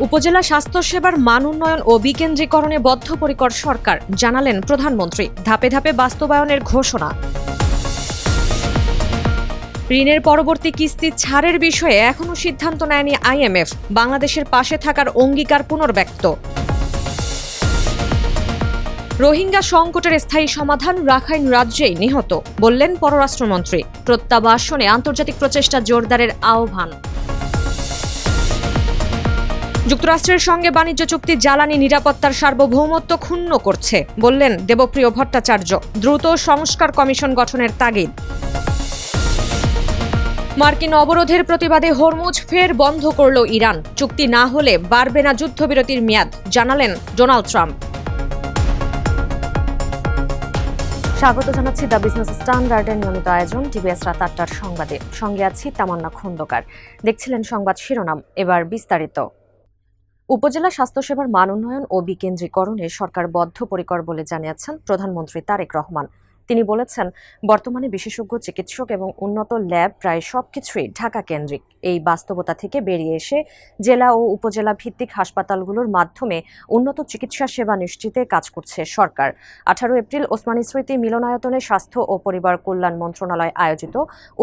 উপজেলা স্বাস্থ্যসেবার মান উন্নয়ন ও বিকেন্দ্রীকরণে বদ্ধপরিকর সরকার, জানালেন প্রধানমন্ত্রী। ধাপে ধাপে বাস্তবায়নের ঘোষণা। ঋণের পরবর্তী কিস্তি ছাড়ের বিষয়ে এখনও সিদ্ধান্ত নেয়নি আইএমএফ। বাংলাদেশের পাশে থাকার অঙ্গীকার পুনর্ব্যক্ত। রোহিঙ্গা সংকটের স্থায়ী সমাধান রাখাইন রাজ্যেই নিহত, বললেন পররাষ্ট্রমন্ত্রী। প্রত্যাবাসনে আন্তর্জাতিক প্রচেষ্টা জোরদারের আহ্বান। যুক্তরাষ্ট্রের সঙ্গে বাণিজ্য চুক্তি জ্বালানি নিরাপত্তার সার্বভৌমত্ব ক্ষুণ্ণ করছে, বললেন দেবপ্রিয় ভট্টাচার্য। দ্রুত সংস্কার কমিশন গঠনের তাগিদ। মার্কিন অবরোধের প্রতিবাদে হরমুজ ফের বন্ধ করল ইরান। চুক্তি না হলে বাড়বে না যুদ্ধবিরতির মেয়াদ, জানালেন ডোনাল্ড ট্রাম্প। স্বাগত জানাচ্ছি দ্য বিজনেস স্ট্যান্ডার্ডের নিয়মিত আয়োজন টিভিএস রাত ৮টার সংবাদে। সঙ্গে আছি তামান্না খন্দকার। দেখছিলেন সংবাদ শিরোনাম, এবার বিস্তারিত। উপজেলা স্বাস্থ্যসেবার মান উন্নয়ন ও বিকেন্দ্রীকরণে সরকার বদ্ধপরিকর বলে জানিয়েছেন প্রধানমন্ত্রী তারেক রহমান। তিনি বলেছেন, বর্তমানে বিশেষজ্ঞ চিকিৎসক এবং উন্নত ল্যাব প্রায় সবকিছুই ঢাকা কেন্দ্রিক। এই বাস্তবতা থেকে বেরিয়ে এসে জেলা ও উপজেলা ভিত্তিক হাসপাতালগুলোর মাধ্যমে উন্নত চিকিৎসা সেবা নিশ্চিতে কাজ করছে সরকার। 18 এপ্রিল ওসমানী স্মৃতি মিলনায়তনে স্বাস্থ্য ও পরিবার কল্যাণ মন্ত্রণালয় আয়োজিত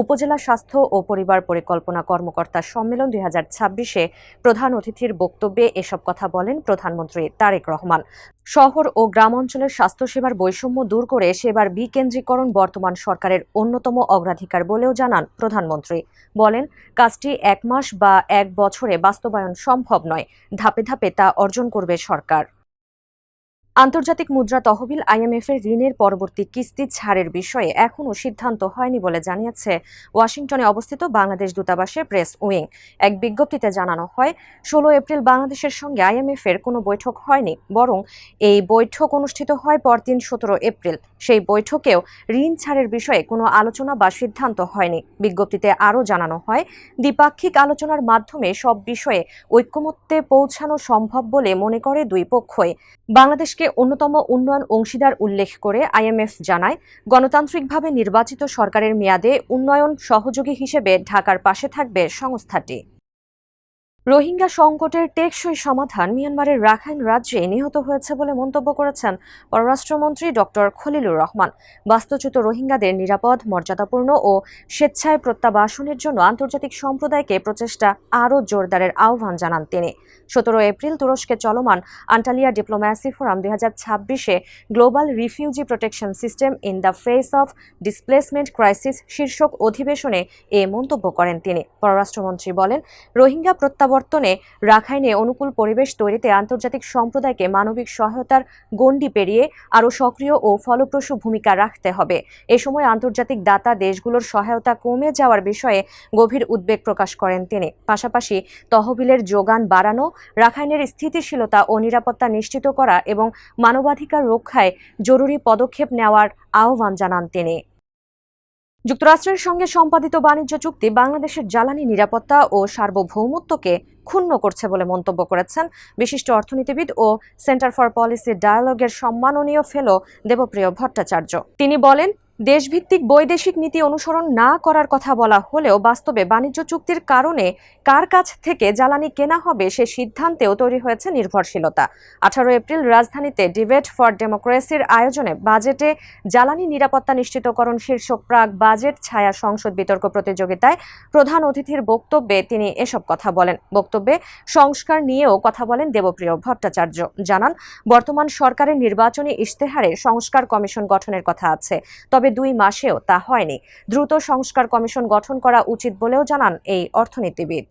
উপজেলা স্বাস্থ্য ও পরিবার পরিকল্পনা কর্মকর্তা সম্মেলন 2026-এ প্রধান অতিথির বক্তব্যে এসব কথা বলেন প্রধানমন্ত্রী তারেক রহমান। শহর ও গ্রাম অঞ্চলের স্বাস্থ্যসেবার বৈষম্য দূর করে সেবার বিকেন্দ্রীকরণ বর্তমান সরকারের অন্যতম অগ্রাধিকার বলেও জানান প্রধানমন্ত্রী। বলেন, কাজটি 1 মাস বা 1 বছরে বাস্তবায়ন সম্ভব নয়, ধাপে ধাপে তা অর্জন করবে সরকার। আন্তর্জাতিক মুদ্রা তহবিল আইএমএফের ঋণের পরবর্তী কিস্তি ছাড়ের বিষয়ে এখনও সিদ্ধান্ত হয়নি বলে জানিয়েছে ওয়াশিংটনে অবস্থিত বাংলাদেশ দূতাবাসের প্রেস উইং। এক বিজ্ঞপ্তিতে জানানো হয়, 16 এপ্রিল বাংলাদেশের সঙ্গে আইএমএফের কোনো বৈঠক হয়নি, বরং এই বৈঠক অনুষ্ঠিত হয় পরদিন 17 এপ্রিল। সেই বৈঠকেও ঋণ ছাড়ের বিষয়ে কোনো আলোচনা বা সিদ্ধান্ত হয়নি। বিজ্ঞপ্তিতে আরও জানানো হয়, দ্বিপাক্ষিক আলোচনার মাধ্যমে সব বিষয়ে ঐক্যমত্যে পৌঁছানো সম্ভব বলে মনে করে দুই পক্ষই। বাংলাদেশকে অন্যতম উন্নয়ন অংশীদার উল্লেখ করে আইএমএফ জানায়, গণতান্ত্রিকভাবে নির্বাচিত সরকারের মেয়াদে উন্নয়ন সহযোগী হিসেবে ঢাকার পাশে থাকবে সংস্থাটি। রোহিঙ্গা সংকটের টেকসই সমাধান মিয়ানমারের রাখাইন রাজ্যে নিহত হয়েছে বলে মন্তব্য করেছেন পররাষ্ট্রমন্ত্রী ডক্টর খলিলুর রহমান। বাস্তুচ্যুত রোহিঙ্গাদের নিরাপদ, মর্যাদাপূর্ণ ও স্বেচ্ছায় প্রত্যাবাসনের জন্য আন্তর্জাতিক সম্প্রদায়কে প্রচেষ্টা আরও জোরদারের আহ্বান জানান তিনি। 17 এপ্রিল তুরস্কে চলমান আন্টালিয়া ডিপ্লোম্যাসি ফোরাম 2026-এ global refugee protection system in the face of displacement crisis শীর্ষক অধিবেশনে এ মন্তব্য করেন তিনি। পররাষ্ট্রমন্ত্রী বলেন, রোহিঙ্গা প্রত্যাবর্তনে রাখাইনে অনুকূল পরিবেশ তৈরিতে আন্তর্জাতিক সম্প্রদায়কে মানবিক সহায়তার গণ্ডি পেরিয়ে আরও সক্রিয় ও ফলপ্রসূ ভূমিকা রাখতে হবে। এ সময় আন্তর্জাতিক দাতা দেশগুলোর সহায়তা কমে যাওয়ার বিষয়ে গভীর উদ্বেগ প্রকাশ করেন তিনি। পাশাপাশি তহবিলের যোগান বাড়ানো, রাখাইনের স্থিতিশীলতা ও নিরাপত্তা নিশ্চিত করা এবং মানবাধিকার রক্ষায় জরুরি পদক্ষেপ নেওয়ার আহ্বান জানান তিনি। যুক্তরাষ্ট্রের সঙ্গে সম্পাদিত বাণিজ্য চুক্তি বাংলাদেশের জ্বালানি নিরাপত্তা ও সার্বভৌমত্বকে ক্ষুণ্ণ করছে বলে মন্তব্য করেছেন বিশিষ্ট অর্থনীতিবিদ ও সেন্টার ফর পলিসি ডায়ালগের সম্মাননীয় ফেলো দেবপ্রিয় ভট্টাচার্য। তিনি বলেন, দেশভিত্তিক বৈদেশিক নীতি অনুসরণ না করার কথা বলা হলেও বাস্তবে বাণিজ্য চুক্তির কারণে কার কাছ থেকে জ্বালানি কেনা হবে সে সিদ্ধান্তেও তৈরি হয়েছে নির্ভরশীলতা। 18 এপ্রিল রাজধানীতে ডিবেট ফর ডেমোক্রেসির আয়োজনে বাজেটে জ্বালানি নিরাপত্তা নিশ্চিতকরণ শীর্ষক প্রাক বাজেট ছায়া সংসদ বিতর্ক প্রতিযোগিতায় প্রধান অতিথির বক্তব্যে তিনি এসব কথা বলেন। বক্তব্যে সংস্কার নিয়েও কথা বলেন দেবপ্রিয় ভট্টাচার্য। জানান, বর্তমান সরকারের নির্বাচনী ইশতেহারে সংস্কার কমিশন গঠনের কথা আছে, তবে 2 মাসেও তা হয়নি। দ্রুত সংস্কার কমিশন গঠন করা উচিত বলেও জানান এই অর্থনীতিবিদ।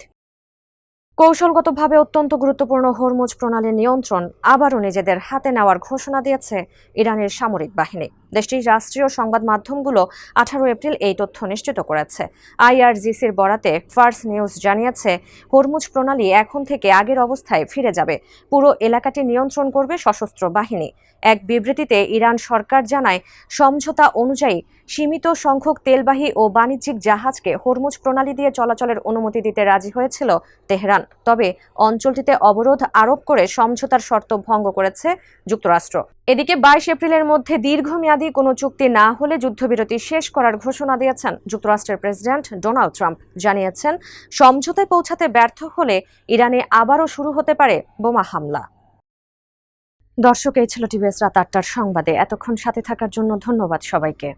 কৌশলগতভাবে অত্যন্ত গুরুত্বপূর্ণ হরমুজ প্রণালীর নিয়ন্ত্রণ আবারও নিজেদের হাতে নেওয়ার ঘোষণা দিয়েছে ইরানের সামরিক বাহিনী। দেশটির রাষ্ট্রীয় সংবাদ মাধ্যমগুলো 18 এপ্রিল এই তথ্য নিশ্চিত করেছে। আইআরজিসির বরাতে ফার্স নিউজ জানিয়েছে, হরমুজ প্রণালী এখন থেকে আগের অবস্থায় ফিরে যাবে। পুরো এলাকাটি নিয়ন্ত্রণ করবে সশস্ত্র বাহিনী। এক বিবৃতিতে ইরান সরকার জানায়, সমঝোতা অনুযায়ী সীমিত সংখ্যক তেলবাহী ও বাণিজ্যিক জাহাজকে হরমুজ প্রণালী দিয়ে চলাচলের অনুমতি দিতে রাজি হয়েছিল তেহরান। তবে অঞ্চলটিতে অবরোধ আরোপ করে সমঝোতার শর্ত ভঙ্গ করেছে যুক্তরাষ্ট্র। এদিকে 22 এপ্রিলের মধ্যে দীর্ঘমেয়াদী কোনো চুক্তি না হলে যুদ্ধবিরতি শেষ করার ঘোষণা দিয়েছেন যুক্তরাষ্ট্রের প্রেসিডেন্ট ডোনাল্ড ট্রাম্প। জানিয়েছেন, সমঝোতায় পৌঁছাতে ব্যর্থ হলে ইরানে আবারও শুরু হতে পারে বোমা হামলা। দর্শক, এই ছিল টিভিএস রাত ৮টার সংবাদে। এতক্ষণ সাথে থাকার জন্য ধন্যবাদ সবাইকে।